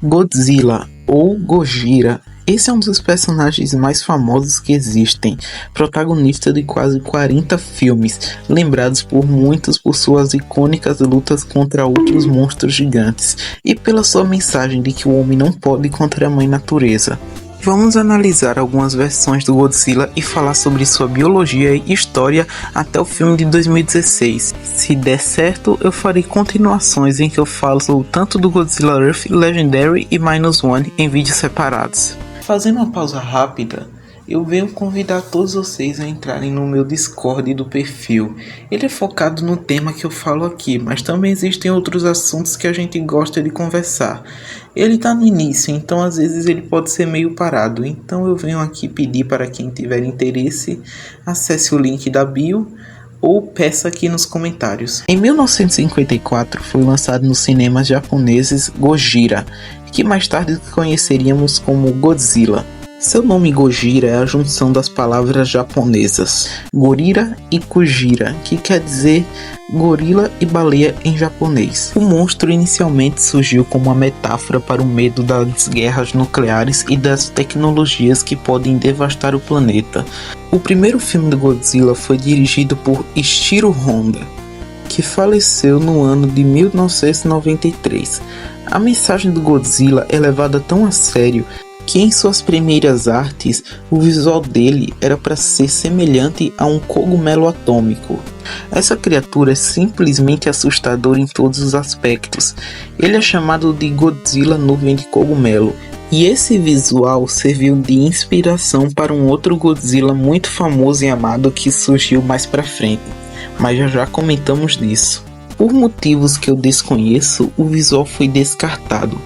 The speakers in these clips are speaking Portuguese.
Godzilla, ou Gojira. Esse é um dos personagens mais famosos que existem, protagonista de quase 40 filmes, lembrados por muitos por suas icônicas lutas contra outros monstros gigantes, e pela sua mensagem de que o homem não pode contra a mãe natureza. Vamos analisar algumas versões do Godzilla e falar sobre sua biologia e história até o filme de 2016. Se der certo, eu farei continuações em que eu falo tanto do Godzilla Earth, Legendary e Minus One em vídeos separados. Fazendo uma pausa rápida, eu venho convidar todos vocês a entrarem no meu Discord do perfil. Ele é focado no tema que eu falo aqui, mas também existem outros assuntos que a gente gosta de conversar. Ele tá no início, então às vezes ele pode ser meio parado, então eu venho aqui pedir para quem tiver interesse, acesse o link da bio ou peça aqui nos comentários. Em 1954 foi lançado nos cinemas japoneses Gojira, que mais tarde conheceríamos como Godzilla. Seu nome Gojira é a junção das palavras japonesas Gorira e Kujira, que quer dizer gorila e baleia em japonês. O monstro inicialmente surgiu como uma metáfora para o medo das guerras nucleares e das tecnologias que podem devastar o planeta. O primeiro filme do Godzilla foi dirigido por Ishiro Honda, que faleceu no ano de 1993. A mensagem do Godzilla é levada tão a sério que em suas primeiras artes, o visual dele era para ser semelhante a um cogumelo atômico. Essa criatura é simplesmente assustadora em todos os aspectos. Ele é chamado de Godzilla Nuvem de Cogumelo. E esse visual serviu de inspiração para um outro Godzilla muito famoso e amado que surgiu mais pra frente. Mas já comentamos disso. Por motivos que eu desconheço, o visual foi descartado.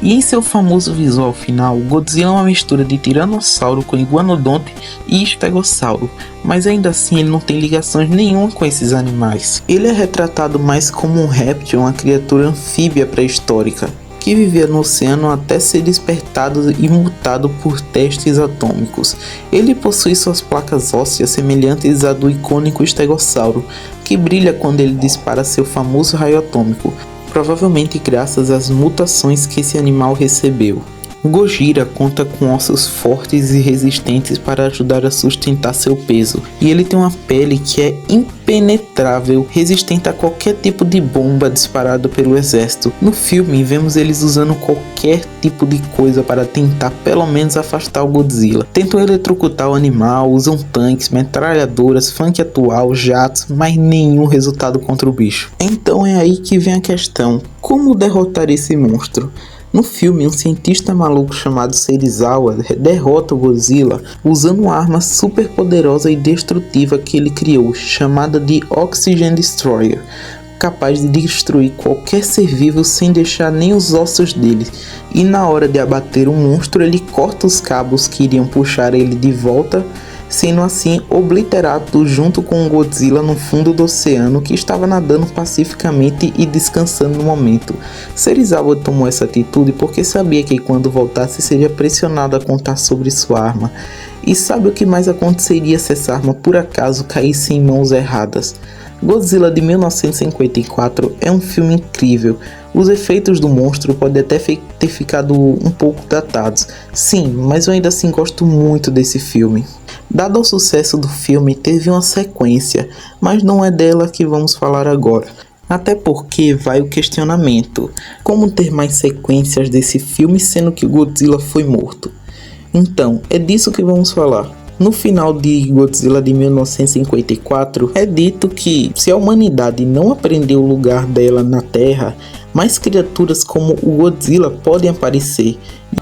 E em seu famoso visual final, Godzilla é uma mistura de tiranossauro com iguanodonte e estegossauro, mas ainda assim ele não tem ligações nenhuma com esses animais. Ele é retratado mais como um réptil, uma criatura anfíbia pré-histórica, que vivia no oceano até ser despertado e mutado por testes atômicos. Ele possui suas placas ósseas semelhantes à do icônico estegossauro, que brilha quando ele dispara seu famoso raio atômico, provavelmente graças às mutações que esse animal recebeu. Gojira conta com ossos fortes e resistentes para ajudar a sustentar seu peso, e ele tem uma pele que é impenetrável, resistente a qualquer tipo de bomba disparada pelo exército. No filme, vemos eles usando qualquer tipo de coisa para tentar pelo menos afastar o Godzilla. Tentam eletrocutar o animal, usam tanques, metralhadoras, funk atual, jatos, mas nenhum resultado contra o bicho. Então é aí que vem a questão: como derrotar esse monstro? No filme, um cientista maluco chamado Serizawa derrota o Godzilla usando uma arma super poderosa e destrutiva que ele criou, chamada de Oxygen Destroyer, capaz de destruir qualquer ser vivo sem deixar nem os ossos dele. E na hora de abater o monstro, ele corta os cabos que iriam puxar ele de volta, sendo assim obliterado junto com o Godzilla no fundo do oceano, que estava nadando pacificamente e descansando no momento. Serizawa tomou essa atitude porque sabia que quando voltasse seria pressionado a contar sobre sua arma. E sabe o que mais aconteceria se essa arma por acaso caísse em mãos erradas? Godzilla de 1954 é um filme incrível. Os efeitos do monstro podem até ter ficado um pouco datados, sim, mas eu ainda assim gosto muito desse filme. Dado o sucesso do filme, teve uma sequência, mas não é dela que vamos falar agora. Até porque vai o questionamento: como ter mais sequências desse filme sendo que o Godzilla foi morto? Então, é disso que vamos falar. No final de Godzilla de 1954, é dito que se a humanidade não aprender o lugar dela na Terra, mais criaturas como o Godzilla podem aparecer.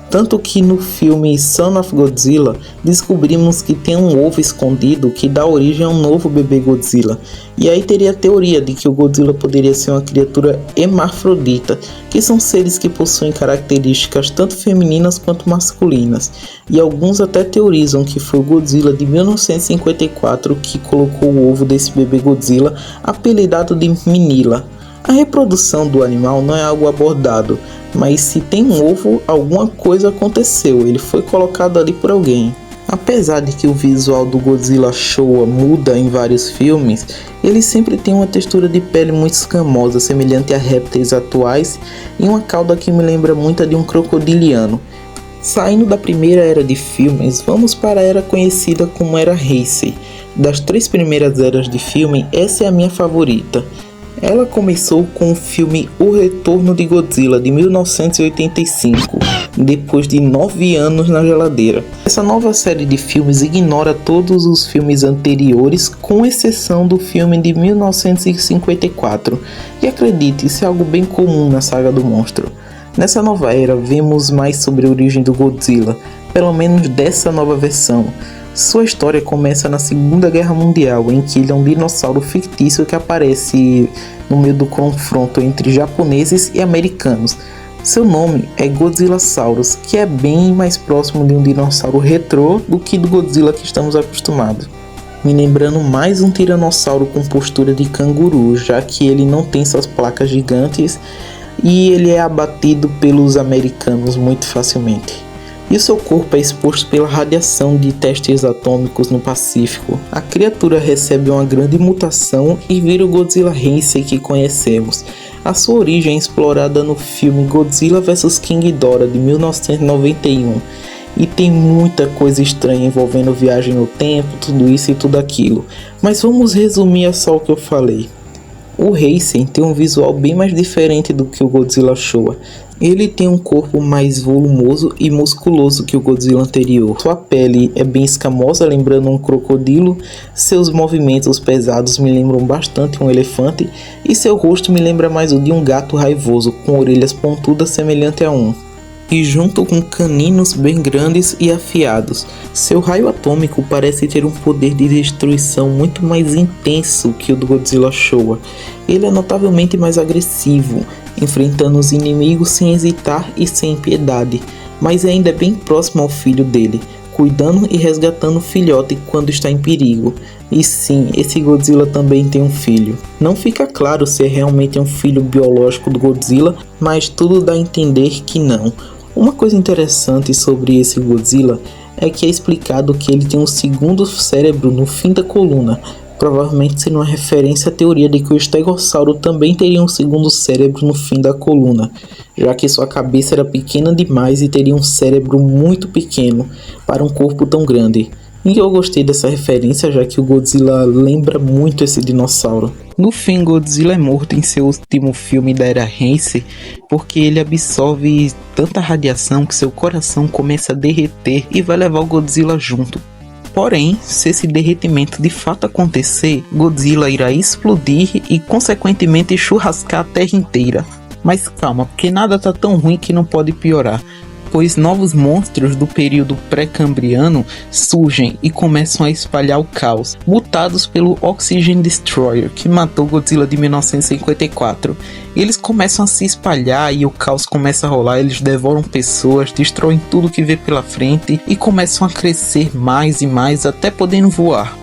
Tanto que no filme Son of Godzilla, descobrimos que tem um ovo escondido que dá origem a um novo bebê Godzilla. E aí teria a teoria de que o Godzilla poderia ser uma criatura hermafrodita, que são seres que possuem características tanto femininas quanto masculinas. E alguns até teorizam que foi o Godzilla de 1954 que colocou o ovo desse bebê Godzilla, apelidado de Minilla. A reprodução do animal não é algo abordado, mas se tem um ovo, alguma coisa aconteceu, ele foi colocado ali por alguém. Apesar de que o visual do Godzilla Showa muda em vários filmes, ele sempre tem uma textura de pele muito escamosa, semelhante a répteis atuais, e uma cauda que me lembra muito a de um crocodiliano. Saindo da primeira era de filmes, vamos para a era conhecida como Era Heisei. Das 3 primeiras eras de filme, essa é a minha favorita. Ela começou com o filme O Retorno de Godzilla, de 1985, depois de 9 anos na geladeira. Essa nova série de filmes ignora todos os filmes anteriores, com exceção do filme de 1954. E acredite, isso é algo bem comum na saga do monstro. Nessa nova era, vemos mais sobre a origem do Godzilla, pelo menos dessa nova versão. Sua história começa na Segunda Guerra Mundial, em que ele é um dinossauro fictício que aparece no meio do confronto entre japoneses e americanos. Seu nome é Godzillasaurus, que é bem mais próximo de um dinossauro retrô do que do Godzilla que estamos acostumados, me lembrando mais um tiranossauro com postura de canguru, já que ele não tem suas placas gigantes e ele é abatido pelos americanos muito facilmente. E seu corpo é exposto pela radiação de testes atômicos no Pacífico. A criatura recebe uma grande mutação e vira o Godzilla Heisei que conhecemos. A sua origem é explorada no filme Godzilla vs King Ghidorah de 1991. E tem muita coisa estranha envolvendo viagem no tempo, tudo isso e tudo aquilo. Mas vamos resumir só o que eu falei. O Heisei tem um visual bem mais diferente do que o Godzilla Showa. Ele tem um corpo mais volumoso e musculoso que o Godzilla anterior. Sua pele é bem escamosa, lembrando um crocodilo. Seus movimentos pesados me lembram bastante um elefante. E seu rosto me lembra mais o de um gato raivoso, com orelhas pontudas semelhante a um. E junto com caninos bem grandes e afiados. Seu raio atômico parece ter um poder de destruição muito mais intenso que o do Godzilla Showa. Ele é notavelmente mais agressivo, enfrentando os inimigos sem hesitar e sem piedade, mas ainda é bem próximo ao filho dele, cuidando e resgatando o filhote quando está em perigo. E sim, esse Godzilla também tem um filho. Não fica claro se é realmente um filho biológico do Godzilla, mas tudo dá a entender que não. Uma coisa interessante sobre esse Godzilla é que é explicado que ele tem um segundo cérebro no fim da coluna, provavelmente sendo uma referência à teoria de que o estegossauro também teria um segundo cérebro no fim da coluna, já que sua cabeça era pequena demais e teria um cérebro muito pequeno para um corpo tão grande. E eu gostei dessa referência, já que o Godzilla lembra muito esse dinossauro. No fim, Godzilla é morto em seu último filme da Era Heisei, porque ele absorve tanta radiação que seu coração começa a derreter e vai levar o Godzilla junto. Porém, se esse derretimento de fato acontecer, Godzilla irá explodir e consequentemente churrascar a Terra inteira. Mas calma, porque nada tá tão ruim que não pode piorar, pois novos monstros do período pré-cambriano surgem e começam a espalhar o caos, mutados pelo Oxygen Destroyer, que matou Godzilla de 1954. Eles começam a se espalhar e o caos começa a rolar, eles devoram pessoas, destroem tudo que vê pela frente e começam a crescer mais e mais até podendo voar.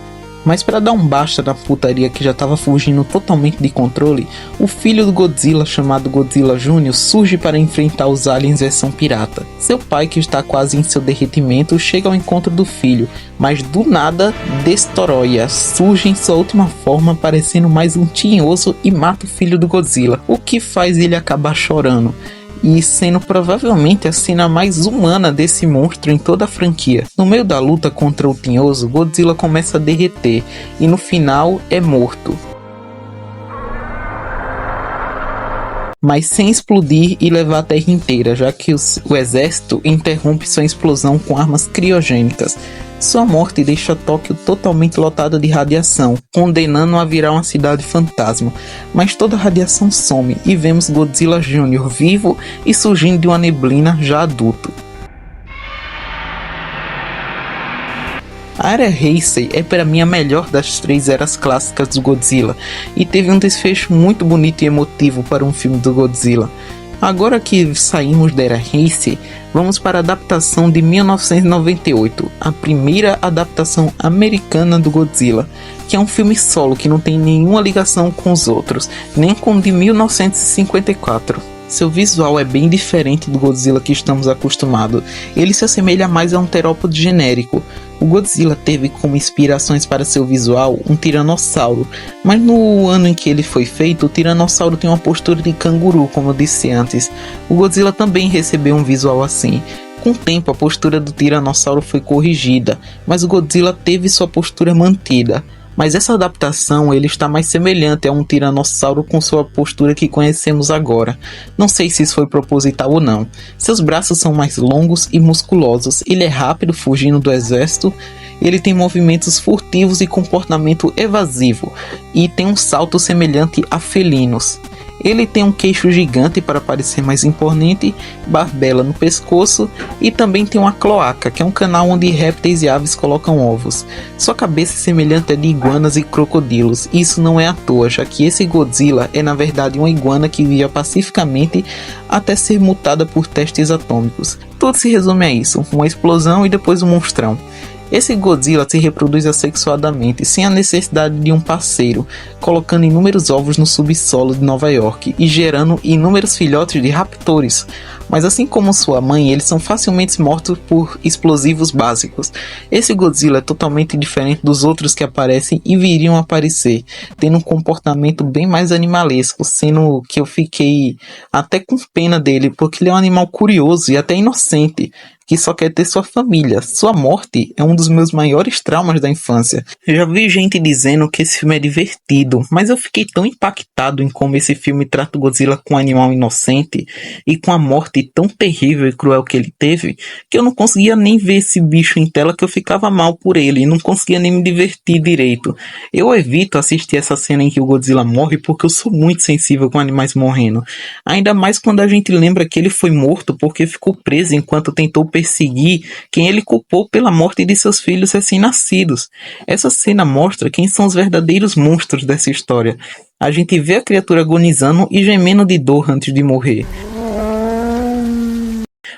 Mas para dar um basta na putaria que já estava fugindo totalmente de controle, o filho do Godzilla, chamado Godzilla Jr., surge para enfrentar os aliens versão pirata. Seu pai, que está quase em seu derretimento, chega ao encontro do filho, mas do nada, Destoroyah surge em sua última forma, parecendo mais um tinhoso e mata o filho do Godzilla, o que faz ele acabar chorando, e sendo provavelmente a cena mais humana desse monstro em toda a franquia. No meio da luta contra o tinhoso, Godzilla começa a derreter e no final é morto, mas sem explodir e levar a Terra inteira, já que o exército interrompe sua explosão com armas criogênicas. Sua morte deixa Tóquio totalmente lotada de radiação, condenando-a a virar uma cidade fantasma. Mas toda a radiação some e vemos Godzilla Jr. vivo e surgindo de uma neblina já adulto. A Era Heisei é para mim a melhor das 3 eras clássicas do Godzilla e teve um desfecho muito bonito e emotivo para um filme do Godzilla. Agora que saímos da Era Heisei, vamos para a adaptação de 1998, a primeira adaptação americana do Godzilla, que é um filme solo que não tem nenhuma ligação com os outros, nem com o de 1954. Seu visual é bem diferente do Godzilla que estamos acostumados. Ele se assemelha mais a um terópode genérico. O Godzilla teve como inspirações para seu visual um tiranossauro, mas no ano em que ele foi feito, o tiranossauro tem uma postura de canguru, como eu disse antes. O Godzilla também recebeu um visual assim. Com o tempo, a postura do tiranossauro foi corrigida, mas o Godzilla teve sua postura mantida. Mas essa adaptação ele está mais semelhante a um tiranossauro com sua postura que conhecemos agora. Não sei se isso foi proposital ou não. Seus braços são mais longos e musculosos, ele é rápido fugindo do exército, ele tem movimentos furtivos e comportamento evasivo, e tem um salto semelhante a felinos. Ele tem um queixo gigante para parecer mais imponente, barbela no pescoço e também tem uma cloaca, que é um canal onde répteis e aves colocam ovos. Sua cabeça é semelhante à de iguanas e crocodilos, e isso não é à toa, já que esse Godzilla é na verdade uma iguana que vivia pacificamente até ser mutada por testes atômicos. Tudo se resume a isso, uma explosão e depois um monstrão. Esse Godzilla se reproduz assexuadamente, sem a necessidade de um parceiro, colocando inúmeros ovos no subsolo de Nova York e gerando inúmeros filhotes de raptores. Mas assim como sua mãe, eles são facilmente mortos por explosivos básicos. Esse Godzilla é totalmente diferente dos outros que aparecem e viriam a aparecer, tendo um comportamento bem mais animalesco, sendo que eu fiquei até com pena dele, porque ele é um animal curioso e até inocente, que só quer ter sua família. Sua morte é um dos meus maiores traumas da infância. Eu já vi gente dizendo que esse filme é divertido, mas eu fiquei tão impactado em como esse filme trata o Godzilla com um animal inocente e com a morte tão terrível e cruel que ele teve, que eu não conseguia nem ver esse bicho em tela, que eu ficava mal por ele e não conseguia nem me divertir direito. Eu evito assistir essa cena em que o Godzilla morre porque eu sou muito sensível com animais morrendo. Ainda mais quando a gente lembra que ele foi morto porque ficou preso enquanto tentou perseguir quem ele culpou pela morte de seus filhos recém-nascidos. Essa cena mostra quem são os verdadeiros monstros dessa história. A gente vê a criatura agonizando e gemendo de dor antes de morrer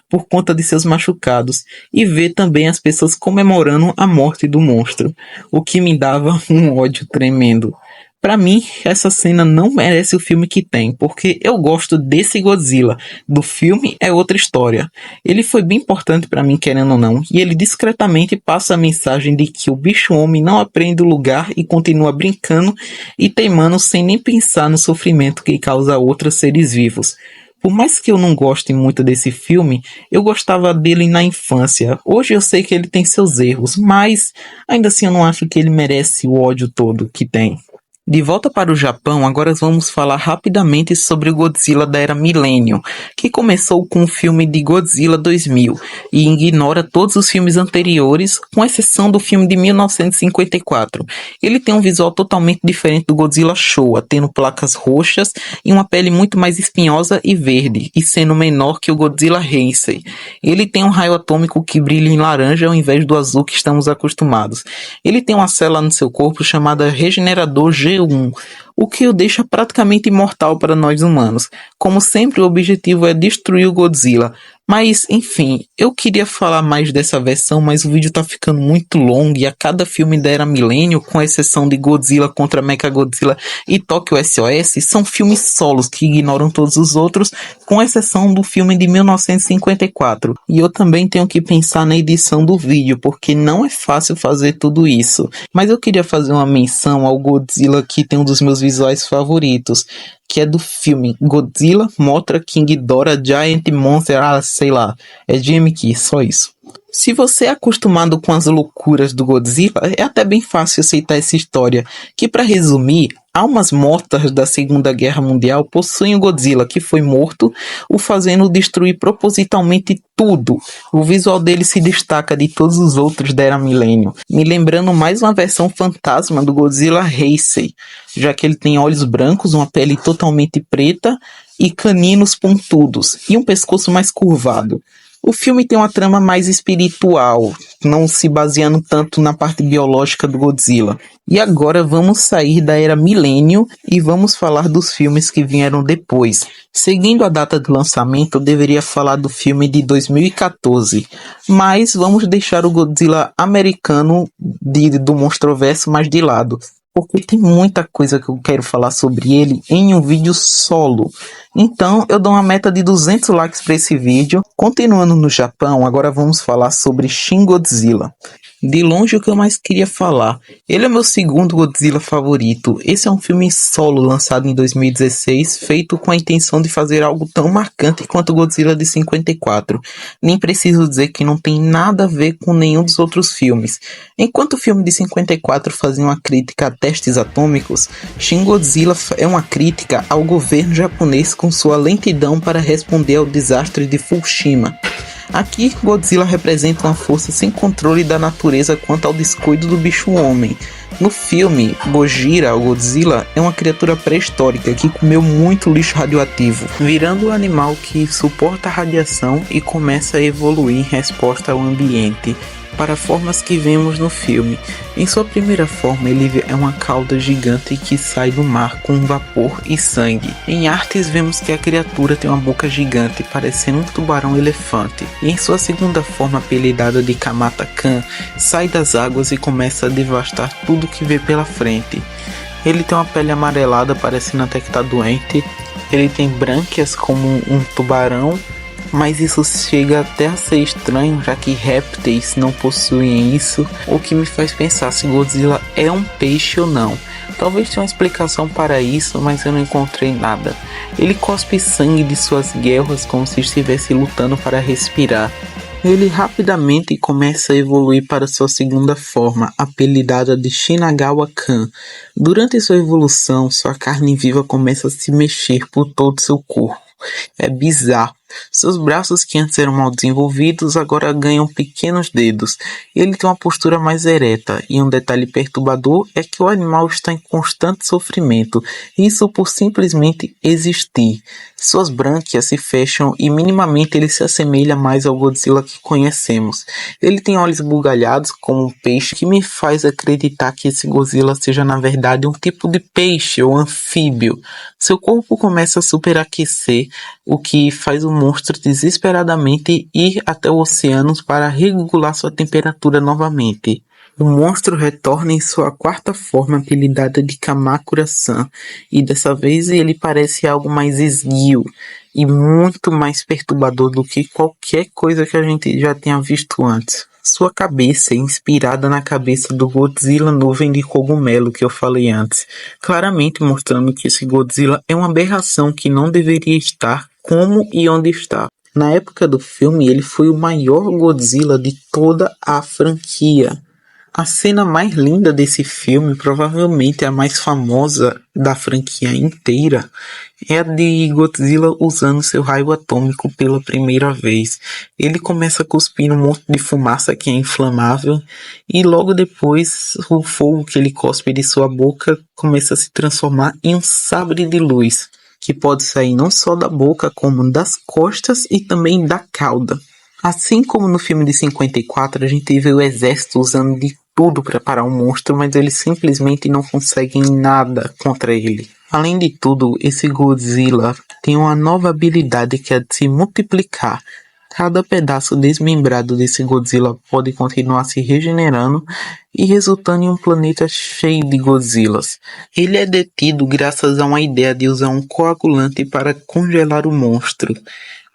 por conta de seus machucados, e vê também as pessoas comemorando a morte do monstro, o que me dava um ódio tremendo. Pra mim, essa cena não merece o filme que tem, porque eu gosto desse Godzilla. Do filme é outra história. Ele foi bem importante pra mim, querendo ou não, e ele discretamente passa a mensagem de que o bicho-homem não aprende o lugar e continua brincando e teimando sem nem pensar no sofrimento que causa a outros seres vivos. Por mais que eu não goste muito desse filme, eu gostava dele na infância. Hoje eu sei que ele tem seus erros, mas ainda assim eu não acho que ele merece o ódio todo que tem. De volta para o Japão, agora vamos falar rapidamente sobre o Godzilla da era Millennium, que começou com o filme de Godzilla 2000 e ignora todos os filmes anteriores, com exceção do filme de 1954. Ele tem um visual totalmente diferente do Godzilla Showa, tendo placas roxas e uma pele muito mais espinhosa e verde, e sendo menor que o Godzilla Heisei. Ele tem um raio atômico que brilha em laranja ao invés do azul que estamos acostumados. Ele tem uma célula no seu corpo chamada Regenerador G1, o que o deixa praticamente imortal para nós humanos. Como sempre, o objetivo é destruir o Godzilla. Mas, enfim, eu queria falar mais dessa versão, mas o vídeo tá ficando muito longo e a cada filme da era Millennium, com exceção de Godzilla contra Mechagodzilla e Tokyo SOS, são filmes solos que ignoram todos os outros, com exceção do filme de 1954. E eu também tenho que pensar na edição do vídeo, porque não é fácil fazer tudo isso. Mas eu queria fazer uma menção ao Godzilla que tem um dos meus visuais favoritos, que é do filme Godzilla, Mothra, King Ghidorah, Giant Monster, sei lá, é GMK, só isso. Se você é acostumado com as loucuras do Godzilla, é até bem fácil aceitar essa história, que para resumir, almas mortas da Segunda Guerra Mundial possuem o Godzilla, que foi morto, o fazendo destruir propositalmente tudo. O visual dele se destaca de todos os outros da era Millennium, me lembrando mais uma versão fantasma do Godzilla Heisei, já que ele tem olhos brancos, uma pele totalmente preta e caninos pontudos, e um pescoço mais curvado. O filme tem uma trama mais espiritual, não se baseando tanto na parte biológica do Godzilla. E agora vamos sair da era Millennium e vamos falar dos filmes que vieram depois. Seguindo a data do lançamento, eu deveria falar do filme de 2014, mas vamos deixar o Godzilla americano do Monstroverso mais de lado. porque tem muita coisa que eu quero falar sobre ele em um vídeo solo. Então eu dou uma meta de 200 likes para esse vídeo. Continuando no Japão, agora vamos falar sobre Shin Godzilla. De longe o que eu mais queria falar. Ele é meu segundo Godzilla favorito. Esse é um filme solo lançado em 2016, feito com a intenção de fazer algo tão marcante quanto Godzilla de 54. Nem preciso dizer que não tem nada a ver com nenhum dos outros filmes. Enquanto o filme de 54 fazia uma crítica a testes atômicos, Shin Godzilla é uma crítica ao governo japonês com sua lentidão para responder ao desastre de Fukushima. Aqui, Godzilla representa uma força sem controle da natureza quanto ao descuido do bicho-homem. No filme, Gojira, o Godzilla, é uma criatura pré-histórica que comeu muito lixo radioativo, virando um animal que suporta a radiação e começa a evoluir em resposta ao ambiente, para formas que vemos no filme. Em sua primeira forma, ele é uma cauda gigante que sai do mar com vapor e sangue. Em artes, vemos que a criatura tem uma boca gigante, parecendo um tubarão-elefante. E em sua segunda forma, apelidada de Kamata-kan, sai das águas e começa a devastar tudo que vê pela frente. Ele tem uma pele amarelada, parecendo até que está doente. Ele tem brânquias como um tubarão, mas isso chega até a ser estranho, já que répteis não possuem isso, o que me faz pensar se Godzilla é um peixe ou não. Talvez tenha uma explicação para isso, mas eu não encontrei nada. Ele cospe sangue de suas guerras como se estivesse lutando para respirar. Ele rapidamente começa a evoluir para sua segunda forma, apelidada de Shinagawa-kan. Durante sua evolução, sua carne viva começa a se mexer por todo seu corpo. É bizarro. Seus braços, que antes eram mal desenvolvidos, agora ganham pequenos dedos. Ele tem uma postura mais ereta, e um detalhe perturbador é que o animal está em constante sofrimento, isso por simplesmente existir. Suas brânquias se fecham e minimamente ele se assemelha mais ao Godzilla que conhecemos. Ele tem olhos bugalhados como um peixe, que me faz acreditar que esse Godzilla seja na verdade um tipo de peixe ou anfíbio. Seu corpo começa a superaquecer, o que faz o monstro desesperadamente ir até o oceano para regular sua temperatura novamente. O monstro retorna em sua quarta forma, apelidada de Kamakura-san, e dessa vez ele parece algo mais esguio e muito mais perturbador do que qualquer coisa que a gente já tenha visto antes. Sua cabeça é inspirada na cabeça do Godzilla nuvem de cogumelo que eu falei antes, claramente mostrando que esse Godzilla é uma aberração que não deveria estar como e onde está. Na época do filme, ele foi o maior Godzilla de toda a franquia. A cena mais linda desse filme, provavelmente a mais famosa da franquia inteira, é a de Godzilla usando seu raio atômico pela primeira vez. Ele começa a cuspir um monte de fumaça que é inflamável, e logo depois o fogo que ele cospe de sua boca começa a se transformar em um sabre de luz, que pode sair não só da boca, como das costas e também da cauda. Assim como no filme de 54, a gente vê o exército usando de tudo para parar o monstro, mas eles simplesmente não conseguem nada contra ele. Além de tudo, esse Godzilla tem uma nova habilidade que é de se multiplicar. Cada pedaço desmembrado desse Godzilla pode continuar se regenerando e resultando em um planeta cheio de Godzillas. Ele é detido graças a uma ideia de usar um coagulante para congelar o monstro.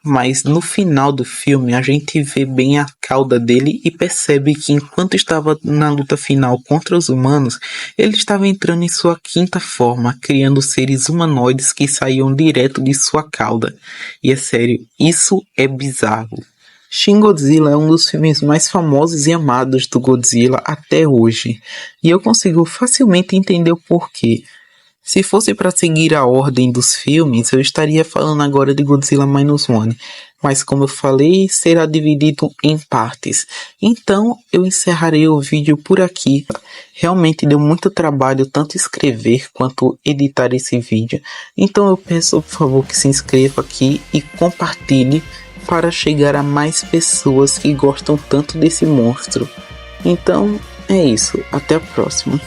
Mas no final do filme a gente vê bem a cauda dele e percebe que enquanto estava na luta final contra os humanos, ele estava entrando em sua quinta forma, criando seres humanoides que saíam direto de sua cauda. E é sério, isso é bizarro. Shin Godzilla é um dos filmes mais famosos e amados do Godzilla até hoje, e eu consigo facilmente entender o porquê. Se fosse para seguir a ordem dos filmes, eu estaria falando agora de Godzilla Minus One, mas como eu falei, será dividido em partes. Então eu encerrarei o vídeo por aqui. Realmente deu muito trabalho tanto escrever quanto editar esse vídeo, então eu peço por favor que se inscreva aqui e compartilhe para chegar a mais pessoas que gostam tanto desse monstro. Então é isso, até a próxima.